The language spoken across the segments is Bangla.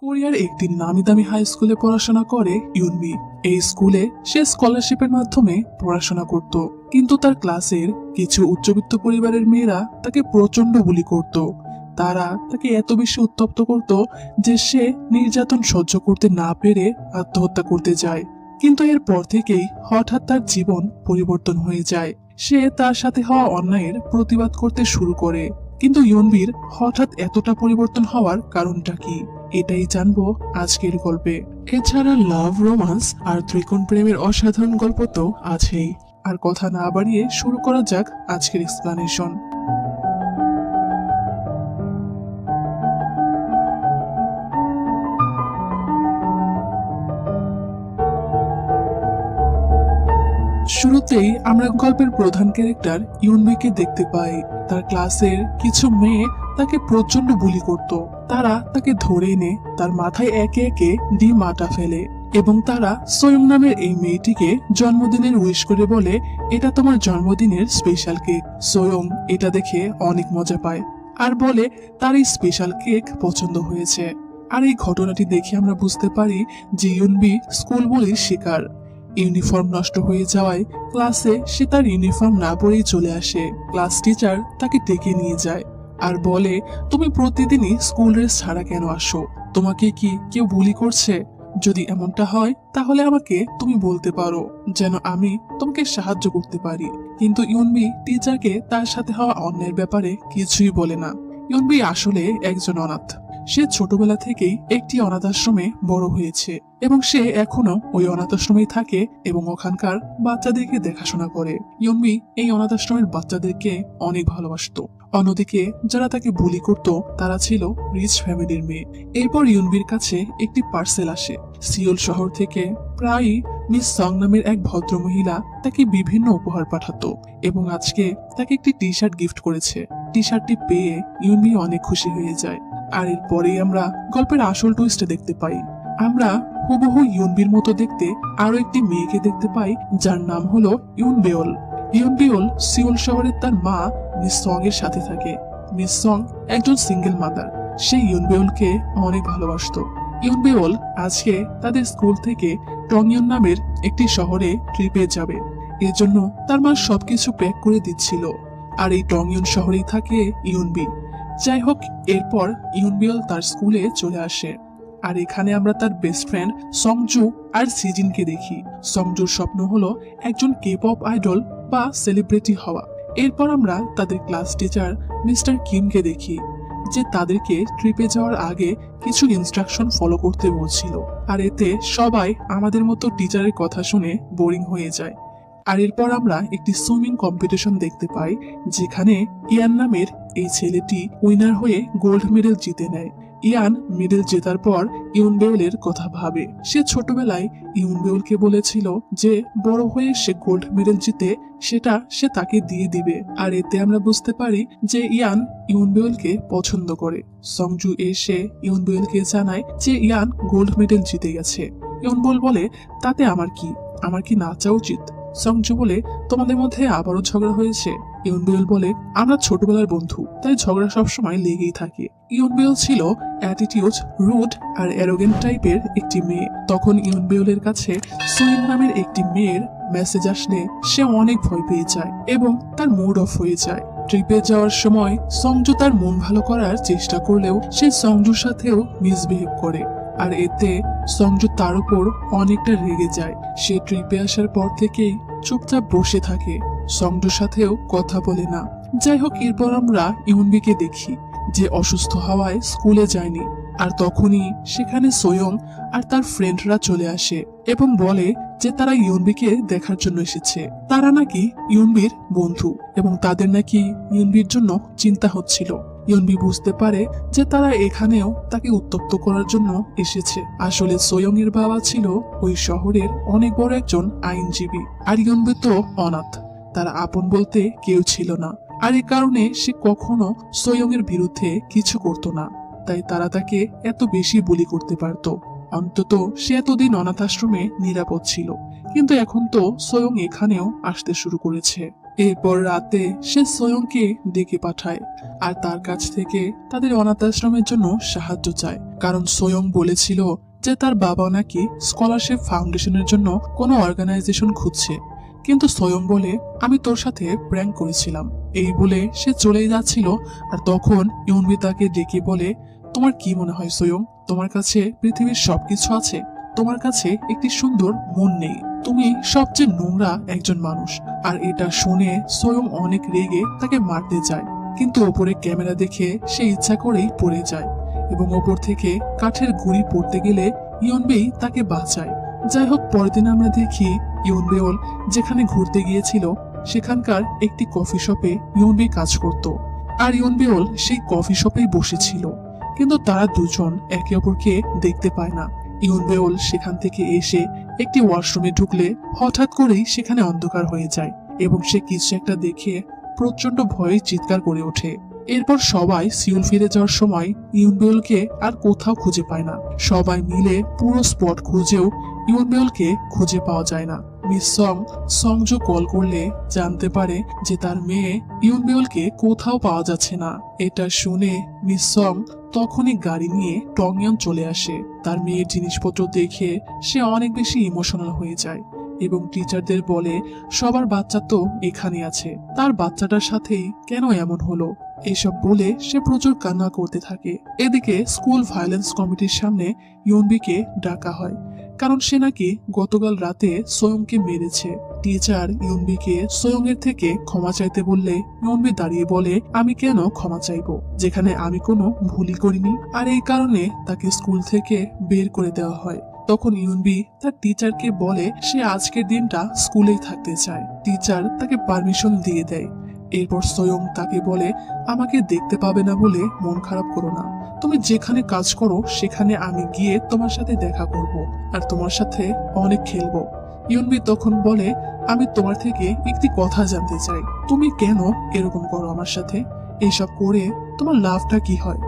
কোরিয়ার একটি নামিদামি হাই স্কুলে পড়াশোনা করে ইউনবি। এই স্কুলে সে স্কলারশিপের মাধ্যমে পড়াশোনা করত, কিন্তু তার ক্লাসের কিছু উচ্চবিত্ত পরিবারের মেয়েরা তাকে প্রচন্ড বুলি করত। তারা তাকে এত বেশি উত্তপ্ত করত যে সে নির্যাতন সহ্য করতে না পেরে আত্মহত্যা করতে যায়। কিন্তু এরপর থেকেই হঠাৎ তার জীবন পরিবর্তন হয়ে যায়। সে তার সাথে হওয়া অন্যায়ের প্রতিবাদ করতে শুরু করে। কিন্তু ইউনবির হঠাৎ এতটা পরিবর্তন হওয়ার কারণটা কি, এটাই জানবো আজকের গল্পে। এছাড়া লাভ, রোমান্স আর ত্রিকোণ প্রেমের অসাধারণ গল্প তো আছেই। আর কথা না বাড়িয়ে শুরু করা যাক আজকের এক্সপ্লানেশন। শুরুতেই আমরা গল্পের প্রধান ক্যারেক্টার ইউনবিকে দেখতে পাই। তার ক্লাসের কিছু মেয়ে তাকে প্রচন্ড বুলি করত। তারা তাকে ধরে এনে তার মাথায় একে একে ডিম আটা ফেলে এবং তারা সোয়ং নামের এই মেয়েটিকে জন্মদিনের উইশ করে বলে, এটা তোমার জন্মদিনের স্পেশাল কেক। সোয়ং এটা দেখে অনেক মজা পায় আর বলে তার এই স্পেশাল কেক পছন্দ হয়েছে। আর এই ঘটনাটি দেখে আমরা বুঝতে পারি যে ইউনবি স্কুল বুলির শিকার। ইউনিফর্ম নষ্ট হয়ে যাওয়ায় ক্লাসে সে তার ইউনিফর্ম না পরেই চলে আসে। ক্লাস টিচার তাকে ডেকে নিয়ে যায় আর বলে, তুমি প্রতিদিনই স্কুল ড্রেস ছাড়া কেন আসো? তোমাকে কি কেউ বুলি করছে? যদি এমনটা হয় তাহলে আমাকে তুমি বলতে পারো, যেন আমি তোমাকে সাহায্য করতে পারি। কিন্তু ইউনবি টিচারকে তার সাথে হওয়া অন্যের ব্যাপারে কিছুই বলে না। ইউনবি আসলে একজন অনাথ। সে ছোটবেলা থেকেই একটি অনাথ আশ্রমে বড় হয়েছে এবং সে এখনো ওই অনাথ আশ্রমেই থাকে এবং ওখানকার বাচ্চাদেরকে দেখাশোনা করে। ইউনবি এই অনাথ আশ্রমের বাচ্চাদেরকে অনেক ভালোবাসতো। অন্যদিকে যারা তাকে বুলি করত তারা ছিল রিচ ফ্যামিলির মেয়ে। এরপর ইউনবির কাছে একটি পার্সেল আসে। সিওল শহর থেকে প্রায়ই মিস সং নামের এক ভদ্র মহিলা তাকে বিভিন্ন উপহার পাঠাতো এবং আজকে তাকে একটি টি শার্ট গিফট করেছে। টি শার্টটি পেয়ে ইউনবি অনেক খুশি হয়ে যায়। আর এরপরেই আমরা গল্পের আসল টুইস্ট দেখতে পাই। আমরা হুবহু ইউনবির মতো দেখতে আরো একটি মেয়েকে দেখতে পাই, যার নাম হলো ইউনবেওল। ইউনবেওল সিওল শহরের তার মা মিস সং এর সাথে থাকে। মিস সং একজন সিঙ্গেল মাদার। সে ইউনবেওলকে অনেক ভালোবাসতো। ইউনবেওল আজকে তাদের স্কুল থেকে টংইয়ন নামের একটি শহরে ট্রিপে যাবে। এজন্য তার মা সবকিছু প্যাক করে দিচ্ছিল। আর এই টংইয়ন শহরেই থাকে ইউনবি। যাই হোক, এরপর ইউনবিওল তার স্কুলে চলে আসে। আর এখানে আমরা তার বেস্ট ফ্রেন্ড সংজু আর সিজিনকে দেখি। সংজুর স্বপ্ন হলো একজন কে পপ আইডল বা সেলিব্রিটি হওয়া। এরপর আমরা তাদের ক্লাস টিচার মিস্টার কিমকে দেখি, যে তাদেরকে ট্রিপে যাওয়ার আগে কিছু ইনস্ট্রাকশন ফলো করতে বলছিল। আর এতে সবাই আমাদের মতো টিচারের কথা শুনে বোরিং হয়ে যায়। আর এরপর আমরা একটি সুইমিং কম্পিটিশন দেখতে পাই, যেখানে ইয়ান নামের এই ছেলেটি উইনার হয়ে গোল্ড মেডেল জিতে নেয়। ইয়ান মেডেল জেতার পর ইউনবেওলের কথা ভাবে। সে ছোটবেলায় ইউনবেওলকে বলেছিল যে বড় হয়ে সে গোল্ড মেডেল জিতে সেটা সে তাকে দিয়ে দিবে। আর এতে আমরা বুঝতে পারি যে ইয়ান ইউনবেওলকে পছন্দ করে। সংজু এসে ইউনবেওলকে জানায় যে ইয়ান গোল্ড মেডেল জিতে গেছে। ইউনবেওল বলে, তাতে আমার কি নাচা উচিত? সংজু বলে, তোমাদের মধ্যে আবারও ঝগড়া হয়েছে? ইউনবেওল বলে, আমরা ছোটবেলার বন্ধু, তাই ঝগড়া সবসময় লেগেই থাকে। ইউনবেওল ছিল অ্যাটিটিউড, রুড আর অ্যারোগেন্ট টাইপের একটি মেয়ে। তখন ইউনবেওলের কাছে সুইন নামের একটি মেয়ের মেসেজ আসলে সে অনেক ভয় পেয়ে যায় এবং তার মুড অফ হয়ে যায়। ট্রিপে যাওয়ার সময় সংজু তার মন ভালো করার চেষ্টা করলেও সে সংজুর সাথেও মিসবিহেভ করে। আর এতে সংজু তার উপর অনেকটা রেগে যায়। সে ট্রিপে আসার পর থেকেই চুপচাপ বসে থাকে, সংজুর সাথেও কথা বলে না। যাই হোক, এরপর আমরা ইউনবিকে দেখি যে অসুস্থ হওয়ায় স্কুলে যায়নি। আর তখনই সেখানে সোয়ং আর তার ফ্রেন্ডরা চলে আসে এবং বলে যে তারা ইউনবিকে দেখার জন্য এসেছে। তারা নাকি ইউনবির বন্ধু এবং তাদের নাকি ইউনবির জন্য চিন্তা হচ্ছিল। ইউনবি বুঝতে পারে যে তারা এখানেও তাকে উত্তপ্ত করার জন্য এসেছে। আসলে সোয়ং এর বাবা ছিল ওই শহরের অনেক বড় একজন আইনজীবী, আর ইউনবি তো অনাথ। তার আপন বলতে কেউ ছিল না। আর এই কারণে সে কখনো সোয়ং এর বিরুদ্ধে কিছু করত না, তাই তারা তাকে এত বেশি বুলি করতে পারত। অন্তত সে এতদিন অনাথ আশ্রমে নিরাপদ ছিল, কিন্তু এখন তো সোয়ং এখানেও আসতে শুরু করেছে। এরপর রাতে সে সোয়ংকে ডেকে পাঠায় আর তার কাছ থেকে তাদের অনাথ আশ্রমের জন্য সাহায্য চায়, কারণ সোয়ং বলেছিল যে তার বাবা নাকি স্কলারশিপ ফাউন্ডেশনের জন্য কোনো অর্গানাইজেশন খুঁজছে। কিন্তু সোয়ং বলে, আমি তোর সাথে প্র্যাঙ্ক করেছিলাম। এই বলে সে চলেই যাচ্ছিল। আর তখন ইউনবি তাকে ডেকে বলে, তোমার কি মনে হয় সোয়ং, তোমার কাছে পৃথিবীর সবকিছু আছে, তোমার কাছে একটি সুন্দর মন নেই, তুমি সবচেয়ে নোংরা একজন মানুষ। আর এটা শুনে সোয়ং অনেক রেগে তাকে মারতে যায়, কিন্তু ওপরে ক্যামেরা দেখে সে ইচ্ছা করেই পড়ে যায় এবং ওপর থেকে কাঠের গুঁড়ি পড়তে গেলে ইয়নবেই তাকে বাঁচায়। যাই হোক, পরের দিন আমরা দেখি ইয়নবেওল যেখানে ঘুরতে গিয়েছিল সেখানকার একটি কফি শপে ইয়নবে কাজ করত, আর ইয়নবেওল সেই কফি শপেই বসেছিল। কিন্তু তারা দুজন একে অপরকে দেখতে পায় না। ইয়নবেওল সেখান থেকে এসে একটি ওয়াশরুমে ঢুকলে হঠাৎ করেই সেখানে অন্ধকার হয়ে যায় এবং সে কিছু একটা দেখে প্রচন্ড ভয়ে চিৎকার করে ওঠে। এরপর সবাই সিউল ফিরে যাওয়ার সময় ইয়নবেওলকে আর কোথাও খুঁজে পায় না। সবাই মিলে পুরো স্পট খুঁজেও ইয়নবেওলকে খুঁজে পাওয়া যায় না। মিস সংজু কল করলে জানতে পারে যে তার মেয়ে ইয়নবেওলকে কোথাও পাওয়া যাচ্ছে না। এটা শুনে মিস তখনই গাড়ি নিয়ে টংইয়ন চলে আসে। তার মেয়ের জিনিসপত্র দেখে সে অনেক বেশি ইমোশনাল হয়ে যায় এবং টিচারদের বলে, সবার বাচ্চা তো এখানে আছে, তার বাচ্চাটার সাথেই কেন এমন হলো। এসব বলে সে প্রচুর কান্না করতে থাকে। এদিকে স্কুল ভায়োলেন্স কমিটির সামনে ইয়নবিকে ডাকা হয়, কারণ সে নাকি গতকাল রাতে সোয়ংকে মেরেছে। টিচার ইয়নবিকে সোয়ংয়ের থেকে ক্ষমা চাইতে বললে ইয়নবি দাঁড়িয়ে বলে, আমি কেন ক্ষমা চাইবো যেখানে আমি কোনো ভুলই করিনি। আর এই কারণে তাকে স্কুল থেকে বের করে দেওয়া হয়। তখন ইয়নবি তার টিচারকে বলে সে আজকের দিনটা স্কুলেই থাকতে চায়। টিচার তাকে পারমিশন দিয়ে দেয়। এরপর সোয়ং তাকে বলে, আমাকে দেখতে পাবে না বলে মন খারাপ করো না, তুমি যেখানে কাজ করো সেখানে আমি গিয়ে তোমার সাথে দেখা করব আর তোমার সাথে অনেক খেলবো। ইয়নবি তখন বলে, আমি তোমার থেকে একটি কথা জানতে চাই, তুমি কেন এরকম করো আমার সাথে, এসব করে তোমার লাভটা কি হয়?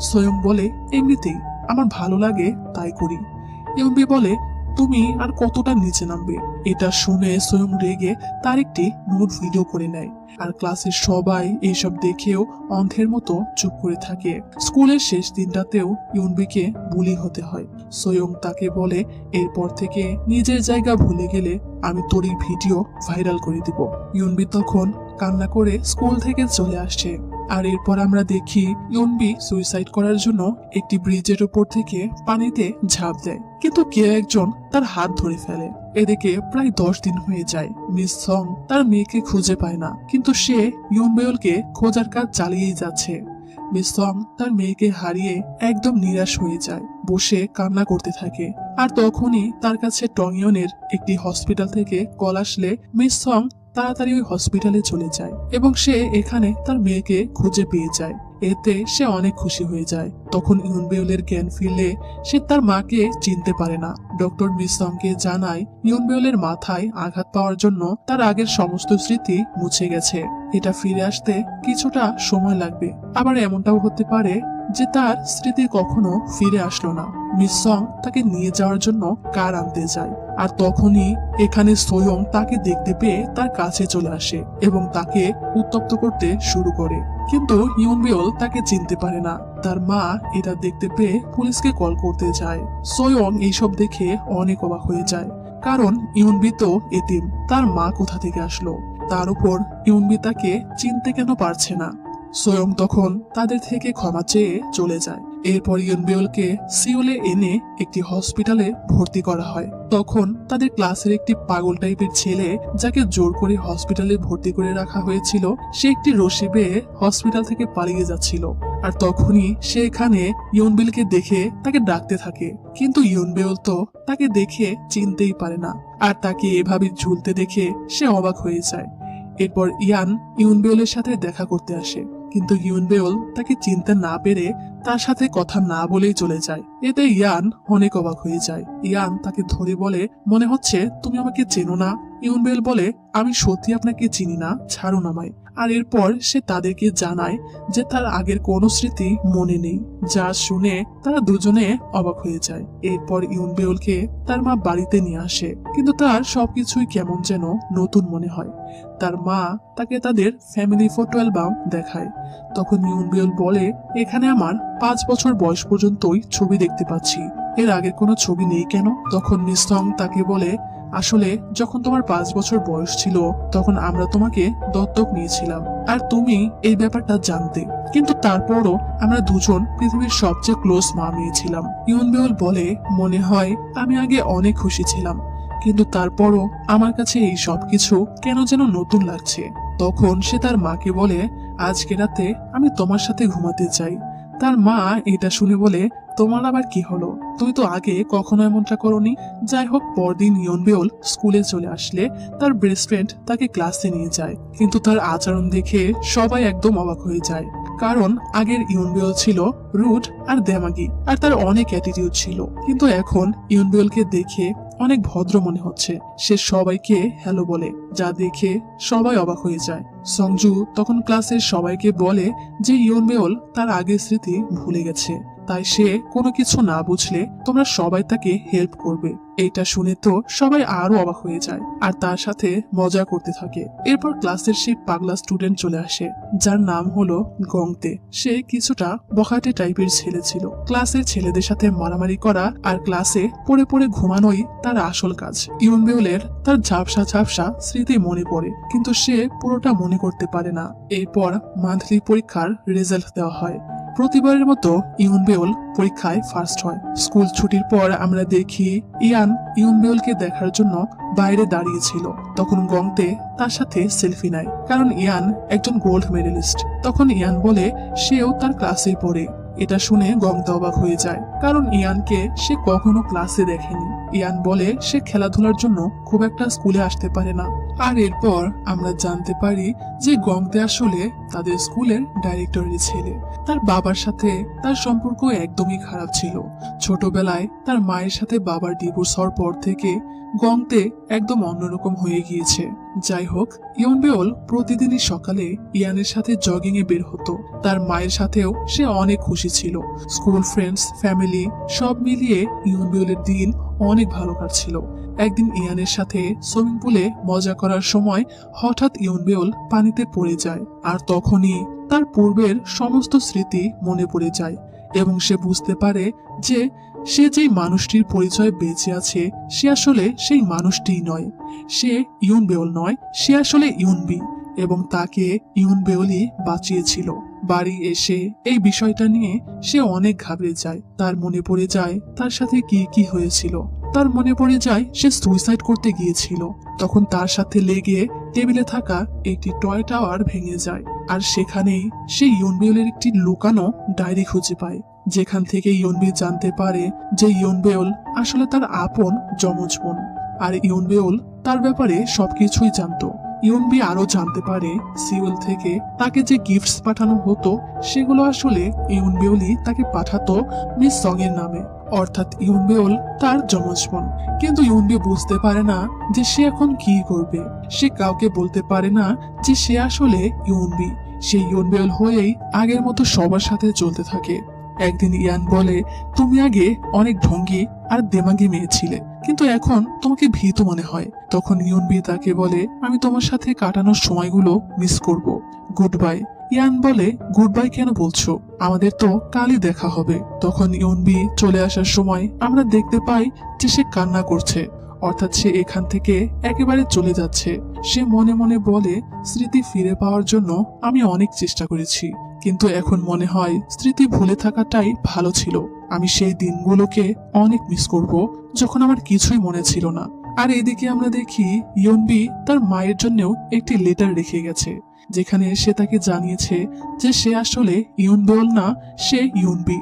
সোয়ং বলে, এমনিতেই আমার ভালো লাগে তাই করি। ইয়নবি বলে, তুমি আর কতটা নিচে নামবে? এটা শুনে সোয়ং রেগে তার একটি নোট ভিডিও করে নেয়। আর ক্লাসের সবাই এইসব দেখেও অন্ধের মতো চুপ করে থাকে। স্কুলের শেষ দিনটাতেও ইয়নবিকে বুলি হতে হয়। সোয়ং তাকে বলে, এরপর থেকে নিজের জায়গা ভুলে গেলে আমি তোর এই ভিডিও ভাইরাল করে দিব। ইয়নবি তখন কান্না করে স্কুল থেকে চলে আসছে। আর এরপর আমরা দেখি ইয়নবি সুইসাইড করার জন্য একটি ব্রিজের উপর থেকে পানিতে ঝাঁপ দেয়, কিন্তু কেউ একজন তার হাত ধরে ফেলে। এদিকে প্রায় 10 দিন হয়ে যায়। মিস সং তার মেয়েকে খুঁজে পায় না, কিন্তু সে ইয়নবেওলকে খোঁজার কাজ চালিয়েই যাচ্ছে। মিস সং তার মেয়েকে হারিয়ে একদম নিরাশ হয়ে যায়, বসে কান্না করতে থাকে। আর তখনই তার কাছে টংইয়নের একটি হসপিটাল থেকে কল আসলে মিস সং তাড়াতাড়ি ওই হসপিটালে চলে যায় এবং সে এখানে তার মেয়েকে খুঁজে পেয়ে যায়। এতে সে অনেক খুশি হয়ে যায়। তখন ইয়নবেওলের জ্ঞান ফিরলে সে তার মাকে চিনতে পারে না। ডক্টর মিসংকে জানায় ইয়নবেওলের মাথায় আঘাত পাওয়ার জন্য তার আগের সমস্ত স্মৃতি মুছে গেছে, এটা ফিরে আসতে কিছুটা সময় লাগবে। আবার এমনটাও হতে পারে যে তার স্মৃতি কখনো ফিরে আসলো না। মিস সং তাকে নিয়ে যাওয়ার জন্য কার আনতে যায়, আর তখনই এখানে সোয়ং তাকে দেখতে পেয়ে তার কাছে চলে আসে এবং তাকে উত্তপ্ত করতে শুরু করে। কিন্তু ইয়নবেওল তাকে চিনতে পারে না। তার মা এটা দেখতে পেয়ে পুলিশকে কল করতে যায়। সোয়ং এইসব দেখে অনেক অবাক হয়ে যায়, কারণ ইয়নবি তো এতিম, তার মা কোথা থেকে আসলো? তার উপর ইয়নবি তাকে চিনতে কেন পারছে না? সোয়ং তখন তাদের থেকে ক্ষমা চেয়ে চলে যায়। এরপর ইয়নবেওলকে সিওলে এনে একটি হসপিটালে ভর্তি করা হয়। তখন তাদের ক্লাসের একটি পাগল টাইপের ছেলে, যাকে জোর করে হসপিটালে ভর্তি করে রাখা হয়েছিল, সে একটি রশি বেয়ে হসপিটাল থেকে পালিয়ে যাচ্ছিল। আর তখনই সে এখানে ইয়নবেওলকে দেখে তাকে ডাকতে থাকে, কিন্তু ইয়নবেওল তো তাকে দেখে চিনতেই পারে না। আর তাকে এভাবে ঝুলতে দেখে সে অবাক হয়ে যায়। এরপর ইয়ান ইয়নবেওলের সাথে দেখা করতে আসে, কিন্তু ইয়নবেওল তাকে চিনতে না পেরে তার সাথে কথা না বলেই চলে যায়। এতে ইয়ান অনেক অবাক হয়ে যায়। ইয়ান তাকে ধরে বলে, মনে হচ্ছে তুমি আমাকে চেনো না। ইউনবেল বলে, আমি সত্যি আপনাকে চিনি না, ছাড়ুন আমায়। আর এরপর সে তাদেরকে জানায় যে তার আগের কোনো স্মৃতি মনে নেই। যা শুনে তারা দুজনে অবাক হয়ে যায়। এরপর ইউনবেলকে তার মা বাড়িতে নিয়ে আসে, কিন্তু তার সবকিছুই কেমন যেন নতুন মনে হয়। তার মা তাকে তাদের ফ্যামিলি ফটো অ্যালবাম দেখায়। তখন ইউনবেল বলে, এখানে আমার 5 বছর বয়স পর্যন্তই ছবি দেখতে পাচ্ছি, এর আগের কোনো ছবি নেই কেন? তখন মিস সং তাকে বলে, আসলে যখন তোমার 5 বছর বয়স ছিল তখন আমরা তোমাকে দত্তক নিয়েছিলাম, আর তুমি এই ব্যাপারটা জানতে, কিন্তু তারপরও আমরা দুজন পৃথিবীর সবচেয়ে ক্লোজ মা মেয়ে ছিলাম। ইউনবেল বলে, মনে হয় আমি আগে অনেক খুশি ছিলাম, কিন্তু তারপরও আমার কাছে এই সবকিছু কেন যেন নতুন লাগছে। তখন সে তার মাকে বলে, আজকে রাতে আমি তোমার সাথে ঘুমাতে চাই। তার মা এটা শুনে বলে, তোমার আবার কি হলো? তুমি তো আগে কখনো এমনটা করোনি। যাই হোক, পরদিন ইয়নবেল স্কুলে চলে আসলে তার বেস্ট ফ্রেন্ড তাকে ক্লাসে নিয়ে যায়, কিন্তু তার আচরণ দেখে সবাই একদম অবাক হয়ে যায়। কারণ আগের ইয়নবেল ছিল রুড আর দেমাগি, আর তার অনেক অ্যাটিটিউড ছিল, কিন্তু এখন ইয়নবেলকে দেখে অনেক ভদ্র মনে হচ্ছে। সে সবাইকে হ্যালো বলে, যা দেখে সবাই অবাক হয়ে যায়। সংজু তখন ক্লাসের সবাইকে বলে যে ইয়নবেল তার আগের স্মৃতি ভুলে গেছে, তাই সে কোনো কিছু না বুঝলে তোমরা সবাই তাকে হেল্প করবে। এইটা শুনে তো সবাই আরো অবাক হয়ে যায় আর তার সাথে মজা করতে থাকে। এরপর ক্লাসের সেই পাগলা স্টুডেন্ট চলে আসে, যার নাম হলো গংতে। সে কিছুটা বখাটে টাইপের ছেলে ছিল। ক্লাসের ছেলেদের সাথে মারামারি করা আর ক্লাসে পড়ে পড়ে ঘুমানোই তার আসল কাজ। ইয়নবেলের তার ঝাপসা ঝাপসা স্মৃতি মনে পড়ে, কিন্তু সে পুরোটা মনে করতে পারে না। এরপর মান্থলি পরীক্ষার রেজাল্ট দেওয়া হয়। প্রতিবারের মতো ইয়নবেল পরীক্ষায় ফার্স্ট হয়। স্কুল ছুটির পর আমরা দেখি ইয়ান ইয়নবেলকে দেখার জন্য বাইরে দাঁড়িয়েছিল। তখন গংতে তার সাথে সেলফি নেয়, কারণ ইয়ান একজন গোল্ড মেডেলিস্ট। তখন ইয়ান বলে সেও তার ক্লাসে পড়ে। এটা শুনে গংতে অবাক হয়ে যায়, কারণ ইয়ানকে সে কখনো ক্লাসে দেখেনি। ইয়ান বলে সে খেলাধুলার জন্য খুব একটা স্কুলে আসতে পারে না। আর এরপর আমরা জানতে পারি যে গংতে আসলে তাদের স্কুলের ডাইরেক্টরের ছেলে। তার বাবার সাথে তার সম্পর্ক একদমই খারাপ ছিল। ছোটবেলায় তার মায়ের সাথে বাবার ডিভোর্স হওয়ার পর থেকে গংতে একদম অন্যরকম হয়ে গিয়েছে। যাই হোক, ইয়নবেল প্রতিদিনই সকালে ইয়ানের সাথে জগিং এ বের হতো। তার মায়ের সাথেও সে অনেক খুশি ছিল। স্কুল ফ্রেন্ডস, ফ্যামিলি সব মিলিয়ে ইয়নবেলের দিন অনেক ভালো কাটছিল। একদিন ইয়ানের সাথে সুইমিং পুলে মজা করার সময় হঠাৎ ইয়নবেল পানিতে পড়ে যায়, আর তখনই তার পূর্বের সমস্ত স্মৃতি মনে পড়ে যায় এবং সে বুঝতে পারে যে সে যেই মানুষটির পরিচয় বেঁচে আছে সে আসলে সেই মানুষটিই নয়। সে ইয়নবেল নয়, সে আসলে ইয়নবি, এবং তাকে ইয়নবেলই বাঁচিয়েছিল। বাড়ি এসে এই বিষয়টা নিয়ে সে অনেক ঘাবড়ে যায়। তার মনে পড়ে যায় তার সাথে কি কি হয়েছিল। তার মনে পড়ে যায় সে সুইসাইড করতে গিয়েছিল। তখন তার সাথে লেগে টেবিলে থাকা একটি টয় টাওয়ার ভেঙে যায়, আর সেখানেই সে ইয়নবেলের একটি লুকানো ডায়েরি খুঁজে পায়, যেখান থেকে ইয়নবি জানতে পারে যে ইয়নবেল আসলে তার আপন যমজ বোন, আর ইয়নবেল তার ব্যাপারে সবকিছুই জানতো। ইয়নবি আরো জানতে পারে সিউল থেকে তাকে যে গিফটস পাঠানো হতো সেগুলো আসলে ইয়নবেলই তাকে পাঠাতো মিস সং এর নামে, অর্থাৎ ইয়নবেল তার যমজ বোন। কিন্তু ইয়নবি বুঝতে পারে না যে সে এখন কি করবে। সে কাউকে বলতে পারে না যে সে আসলে ইয়নবি। সেই ইয়নবেল হয়েই আগের মতো সবার সাথে চলতে থাকে। একদিন ইয়ান বলে, তুমি আগে অনেক ঢঙ্গি আর দেমাগি মেয়ে ছিলে, কিন্তু এখন তোমাকে ভীত মনে হয়। তখন ইয়নবি তাকে বলে, আমি তোমার সাথে কাটানোর সময়গুলো মিস করব, গুড বাই। ইয়ান বলে, গুড বাই কেন বলছো? আমাদের তো কালই দেখা হবে। তখন ইয়নবি চলে আসার সময় আমরা দেখতে পাই যে সে কান্না করছে, অর্থাৎ সে এখান থেকে একেবারে চলে যাচ্ছে। সে মনে মনে বলে, স্মৃতি ফিরে পাওয়ার জন্য আমি অনেক চেষ্টা করেছি, কিন্তু এখন মনে হয় স্মৃতি ভুলে থাকাটাই ভালো ছিল। আমি সেই দিনগুলোকে অনেক মিস করব যখন আমার কিছুই মনে ছিল না। আর এদিকে আমরা দেখি ইয়নবি তার মায়ের জন্যও একটি লেটার রেখে গেছে, যেখানে সে তাকে জানিয়েছে যে সে আসলে ইয়নবেল না, সে ইয়নবি,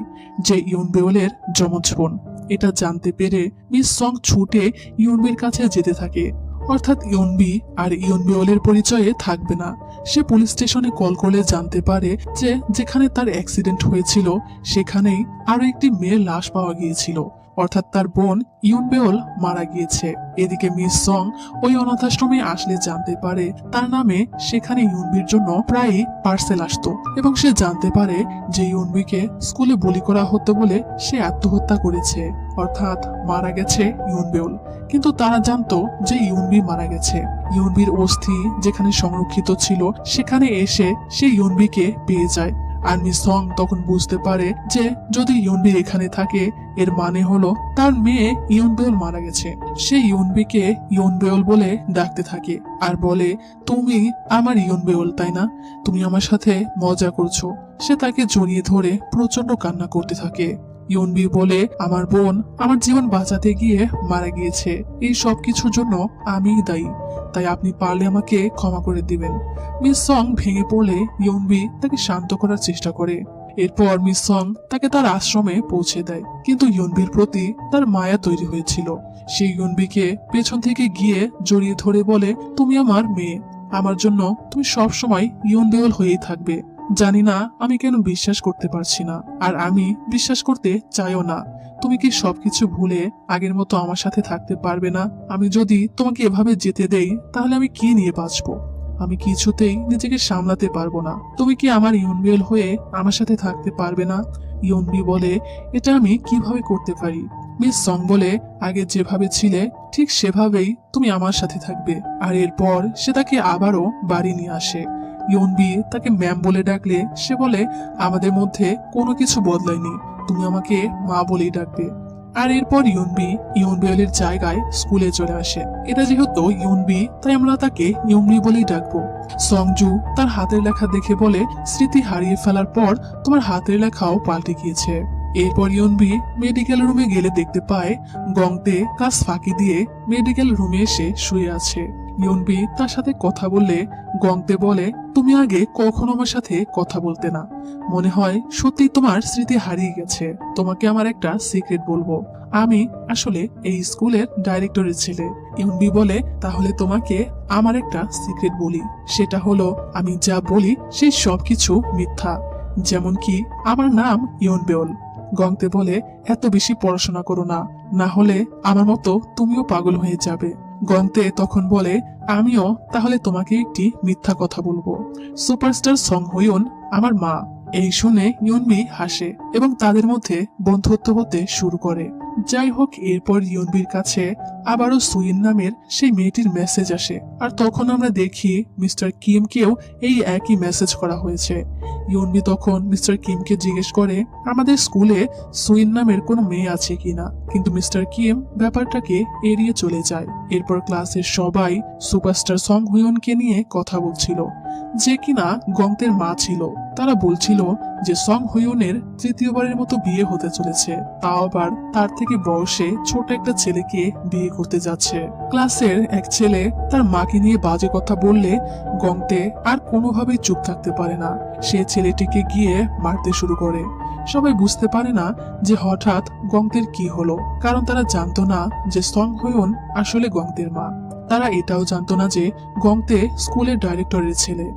যে ইয়নবেলের যমজ বোন। এটা জানতে পেরে মিস সং ছুটে ইয়নবির কাছে যেতে থাকে, অর্থাৎ ইয়নবি আর ইয়নবেলের পরিচয়ে থাকবে না। সে পুলিশ স্টেশনে কল করে জানতে পারে যে যেখানে তার অ্যাক্সিডেন্ট হয়েছিল সেখানেই আরো একটি মেয়ের লাশ পাওয়া গিয়েছিল, অর্থাৎ তার বোন ইউনবেওল মারা গিয়েছে। এদিকে মিস সং ওই অনাথাশ্রমে আসলে জানতে পারে তার নামে সেখানে ইউনবির জন্য প্রায়ই পার্সেল আসতো এবং সে জানতে পারে যে ইউনবিকে স্কুলে বুলি করা হতো বলে সে আত্মহত্যা করেছে, অর্থাৎ মারা গেছে ইউনবেওল। কিন্তু তারা জানতো যে ইউনবি মারা গেছে। ইউনবির অস্থি যেখানে সংরক্ষিত ছিল সেখানে এসে সে ইউনবিকে পেয়ে যায়। আর মিস সং তখন বুঝতে পারে যে যদি ইউনবি এখানে থাকে এর মানে হলো তার মেয়ে ইউনবেওল মারা গেছে। সে ইউনবিকে ইউনবেওল বলে ডাকতে থাকে আর বলে, তুমি আমার ইউনবেওল তাই না? তুমি আমার সাথে মজা করছো। সে তাকে জড়িয়ে ধরে প্রচন্ড কান্না করতে থাকে। ইউনবি বলে, আমার বোন আমার জীবন বাঁচাতে গিয়ে মারা গিয়েছে, এই সব কিছুর জন্য আমিই দায়ী, তাই আপনি পারলে আমাকে ক্ষমা করে দিবেন। মিস সং ভেঙে পড়লে ইউনবি তাকে শান্ত করার চেষ্টা করে। এরপর মিস সং তাকে তার আশ্রমে পৌঁছে দেয়, কিন্তু ইউনবির প্রতি তার মায়া তৈরি হয়েছিল। সে ইউনবিকে পেছন থেকে গিয়ে জড়িয়ে ধরে বলে, তুমি আমার মেয়ে, আমার জন্য তুমি সবসময় ইউনবেওল হয়েই থাকবে। জানি না আমি কেন বিশ্বাস করতে পারছি না, আর আমি বিশ্বাস করতে চাইও না। তুমি কি সবকিছু ভুলে আগের মতো আমার সাথে থাকতে পারবে না? আমি যদি তোমাকে এভাবে যেতে দেই তাহলে আমি কি নিয়ে বাঁচবো? আমি কিছুতেই নিজেকে সামলাতে পারবো না। তুমি কি আমার ইউনবেওল হয়ে আমার সাথে থাকতে পারবে না? ইউনবি বলে, এটা আমি কিভাবে করতে পারি? মিস সং বলে, আগে যেভাবে ছিলে ঠিক সেভাবেই তুমি আমার সাথে থাকবে। আর এরপর সে তাকে আবারও বাড়ি নিয়ে আসে। ইউনবি তাকে ম্যাম বলে ডাকলে সে বলে, আমাদের মধ্যে কোনো কিছু বদলায়নি, তুমি আমাকে মা বলেই ডাকবে। আর এরপর ইউনবি ইউনবেওলের জায়গায় স্কুলে চলে আসে। এটা যেহেতু ইউনবি তাই আমরা তাকে ইউনবি বলেই ডাকবো। সংজু তার হাতের লেখা দেখে বলে, স্মৃতি হারিয়ে ফেলার পর তোমার হাতের লেখাও পাল্টে গিয়েছে। এরপর ইউনবি মেডিকেল রুমে গেলে দেখতে পায় গংতে ক্লাস ফাঁকি দিয়ে মেডিকেল রুমে এসে শুয়ে আছে। ইউনবি তার সাথে কথা বললে গংতে বলে, তুমি আগে কখনো আমার সাথে কথা বলতে না, মনে হয় সত্যি তোমার স্মৃতি হারিয়ে গেছে। তোমাকে আমার একটা সিক্রেট বলবো, আমি আসলে এই স্কুলের ডাইরেক্টরের ছেলে। ইউনবি বলে, তাহলে তোমাকে আমার একটা সিক্রেট বলি, সেটা হলো আমি যা বলি সেই সবকিছু মিথ্যা, যেমন কি আমার নাম ইউনবেওল। গংতে বলে, এত বেশি পড়াশোনা করো না, না হলে আমার মতো তুমিও পাগল হয়ে যাবে। গংতে তখন বলে, আমিও তাহলে তোমাকে একটি মিথ্যা কথা বলবো, সুপারস্টার সং হুইউন আমার মা। এই শুনে ইউনবি হাসে এবং তাদের মধ্যে বন্ধুত্ব হতে শুরু করে। যাই হোক, এরপর ইউনবির কাছে আবারও সুইন নামের সেই মেয়েটির মেসেজ আসে, আর তখন আমরা দেখি মিস্টার কিমকেও এই একই মেসেজ করা হয়েছে। ইউনবি তখন মিস্টার কিমকে জিজ্ঞেস করে আমাদের স্কুলে সুইন নামের কোনো মেয়ে আছে কিনা, কিন্তু মিস্টার কিম ব্যাপারটাকে এড়িয়ে চলে যায়। এরপর ক্লাসের সবাই সুপারস্টার সং হুইউনকে নিয়ে কথা বলছিল, যে কিনা গংতের মা ছিল। তারা বলছিল যে সং হুইউনের তৃতীয়বারের মতো বিয়ে হতে চলেছে, তাও আবার তার থেকে বয়সে ছোট একটা ছেলেকে বিয়ে করতে যাচ্ছে। ক্লাসের এক ছেলে তার মাকে নিয়ে বাজে কথা বললে গংতে আর কোনোভাবেই চুপ থাকতে পারে না, সে ছেলেটিকে গিয়ে মারতে শুরু করে। সবাই বুঝতে পারে না যে হঠাৎ গংতের কি হলো, কারণ তারা জানতো না যে সং হুইউন আসলে গংতের মা। তারা এটাও জানতো না যে গংতে স্কুলের ডাইরেক্টরের ছেলে।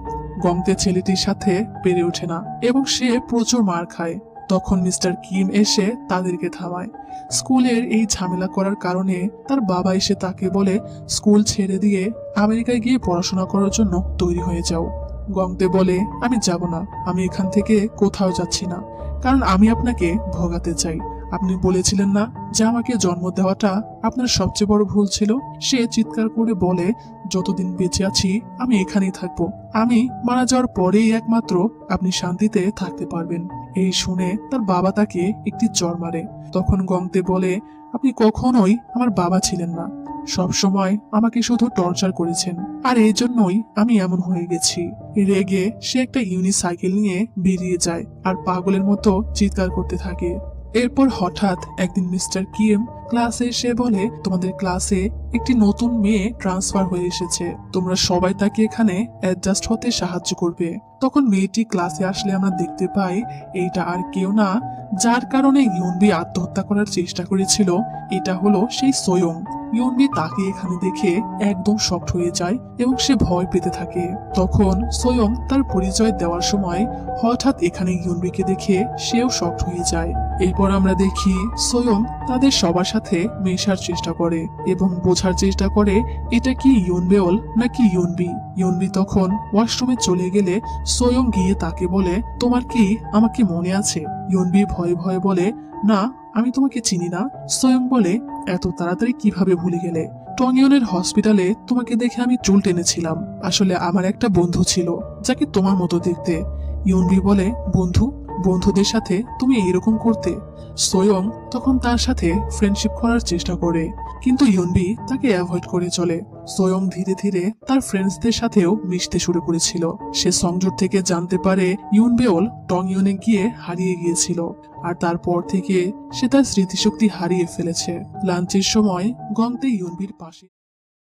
গংতে ছেলেটির সাথে পেরে ওঠে না এবং সে প্রচুর মার খায়। তখন মিস্টার কিম এসে তাদেরকে থামায়। স্কুলের এই ঝামেলা করার কারণে তার বাবা এসে তাকে বলে, স্কুল ছেড়ে দিয়ে আমেরিকায় গিয়ে পড়াশোনা করার জন্য তৈরি হয়ে যাও। গংতে বলে, আমি যাব না, আমি এখান থেকে কোথাও যাচ্ছি না, কারণ আমি আপনাকে ভোগাতে চাই। আপনি বলেছিলেন না যে আমাকে জন্ম দেওয়াটা আপনার সবচেয়ে বড় ভুল ছিল? সে চিৎকার করে বলে, যতদিন বেঁচে আছি আমি এখানেই থাকবো, আমি মারা যাওয়ার পরেই একমাত্র আপনি শান্তিতে থাকতে পারবেন। এই শুনে তার বাবা তাকে একটি চড় মারে। তখন গংতে বলে, আপনি কখনোই আমার বাবা ছিলেন না, সব সময় আমাকে শুধু টর্চার করেছেন, আর এই জন্যই আমি এমন হয়ে গেছি। রেগে সে একটা ইউনিসাইকেল নিয়ে বেরিয়ে যায় আর পাগলের মতো চিৎকার করতে থাকে। এরপর হঠাৎ একদিন মিস্টার কিম ক্লাসে এসে বলে, তোমাদের ক্লাসে একটি নতুন মেয়ে ট্রান্সফার হয়ে এসেছে, তোমরা সবাই তাকে এখানে অ্যাডজাস্ট হতে সাহায্য করবে। তখন মেয়েটি ক্লাসে আসলে আমরা দেখতে পাই এইটা আর কেউ না, যার কারণে ইউনবি আত্মহত্যা করার চেষ্টা করেছিল, এটা হলো সেই সোয়ং। ইউনবি তাকে এখানে দেখে একদম শকড হয়ে যায় এবং সে ভয় পেতে থাকে। তখন সোয়ং তার পরিচয় দেওয়ার সময় হঠাৎ এখানে ইউনবিকে দেখে সেও শকড হয়ে যায়। এরপর আমরা দেখি সোয়ং তাদের সবার সাথে মেশার চেষ্টা করে এবং বোঝার চেষ্টা করে এটা কি ইউনবেওল নাকি ইউনবি। ইউনবি তখন ওয়াশরুমে চলে গেলে সোয়ং গিয়ে তাকে বলে, তোমার কি আমাকে মনে আছে? ইউনবি ভয়ে ভয়ে বলে, না, আমি তোমাকে চিনি না। সোয়ং বলে, এত তাড়াতাড়ি কিভাবে ভুলে গেলে? টংইয়নের হসপিটালে তোমাকে দেখে আমি চুল টেনেছিলাম। আসলে আমার একটা বন্ধু ছিল যাকে তোমার মতো দেখতে। ইউনবি বলে, বন্ধু? বন্ধুদের সাথে তুমি এরকম করতে? সোয়ং তখন তার সাথে ফ্রেন্ডশিপ করার চেষ্টা করে, কিন্তু ইউনবি তাকে অ্যাভয়েড করে চলে। সোয়ং ধীরে ধীরে তার ফ্রেন্ডসদের সাথেও মিশতে শুরু করেছিল। সে সংযোগ থেকে জানতে পারে ইউনবেওল টংইয়নে গিয়ে হারিয়ে গিয়েছিল, আর তারপর থেকে সে তার স্মৃতিশক্তি হারিয়ে ফেলেছে। লাঞ্চের সময় গংতে ইউনবির পাশে